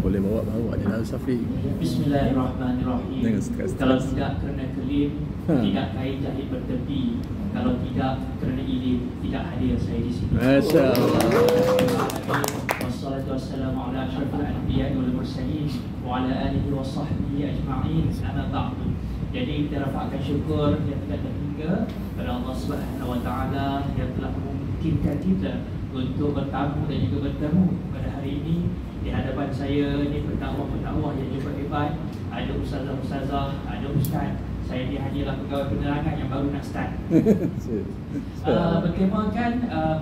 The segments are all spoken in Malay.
boleh bawa je lah Syafiq. Bismillahirrahmanirrahim. Jangan stres. Kalau tidak kerana kelim, tidak kain jahit bertepi. Kalau tidak kerana ilim, tidak hadir saya di sini. Masya Allah. Wassalatu wassalamu ala asyrafil anbiya'i wal mursalin wa ala alihi wa sahbihi ajma'in. Amma ba'du. Jadi kita rafa'kan syukur yang tidak terhingga pada Allah Subhanahu wa taala yang telah memungkinkan kita untuk bertamu dan juga bertemu pada hari ini. Di hadapan saya ini pendakwah-pendakwah yang juga hebat. Ada ustazah-ustazah, ada ustaz. Saya ni hanyalah pegawai penerangan yang baru nak start. Bertemakan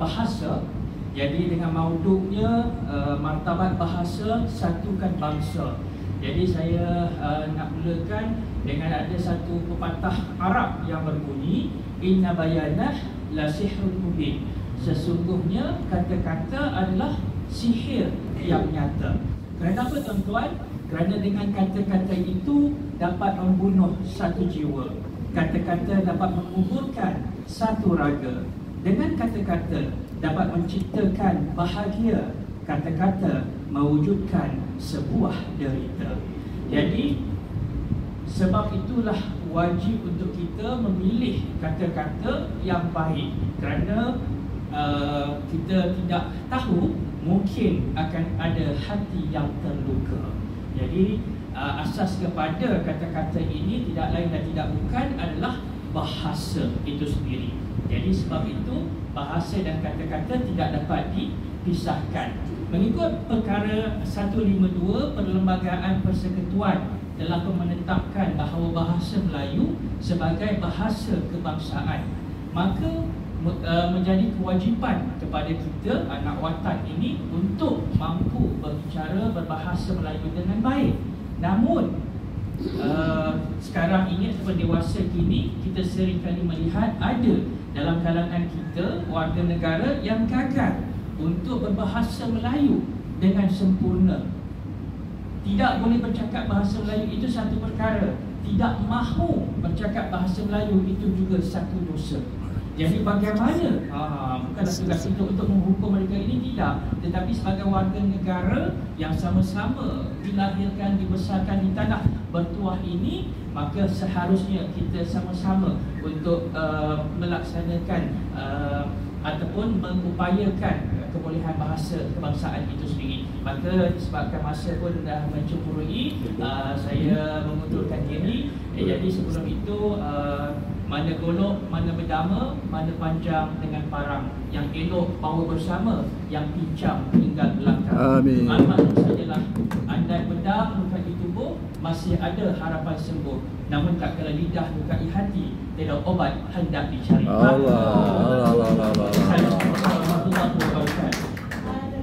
bahasa. Jadi dengan mauduknya martabat bahasa satukan bangsa. Jadi saya nak mulakan dengan ada satu pepatah Arab yang berbunyi, inna bayanah la sihrun mubin. Sesungguhnya kata-kata adalah sihir yang nyata. Kenapa tuan-tuan? Kerana dengan kata-kata itu dapat membunuh satu jiwa. Kata-kata dapat menguburkan satu raga. Dengan kata-kata dapat menciptakan bahagia. Kata-kata mewujudkan sebuah derita. Jadi sebab itulah wajib untuk kita memilih kata-kata yang baik. Kerana kita tidak tahu mungkin akan ada hati yang terluka. Jadi asas kepada kata-kata ini tidak lain dan tidak bukan adalah bahasa itu sendiri. Jadi sebab itu bahasa dan kata-kata tidak dapat dipisahkan. Mengikut perkara 152 Perlembagaan Persekutuan telah menetapkan bahawa bahasa Melayu sebagai bahasa kebangsaan. Maka menjadi kewajipan kepada kita anak watan ini untuk mampu berbicara berbahasa Melayu dengan baik. Namun sekarang ini ataupun dewasa kini kita seringkali melihat ada dalam kalangan kita warga negara yang gagal untuk berbahasa Melayu dengan sempurna. Tidak boleh bercakap bahasa Melayu itu satu perkara. Tidak mahu bercakap bahasa Melayu itu juga satu dosa. Jadi bagaimana? Bukanlah tugas kita untuk menghukum mereka ini, tidak. Tetapi sebagai warga negara yang sama-sama dilahirkan, dibesarkan di tanah bertuah ini, maka seharusnya kita sama-sama untuk melaksanakan ataupun mengupayakan kebolehan bahasa kebangsaan itu sendiri. Maka disebabkan masa pun dah mencemburui, saya mengundurkan diri. Jadi sebelum itu mana golok, mana berdama, mana panjang dengan parang. Yang elok bawa bersama, yang pincang tinggal belakang. Amin. Maklum sajalah, andai bedah lukai tubuh, masih ada harapan sembuh. Namun tak kala lidah lukai hati, tiada obat hendak dicari. Allah. Assalamualaikum warahmatullahi wabarakatuh.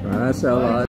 Masya Allah.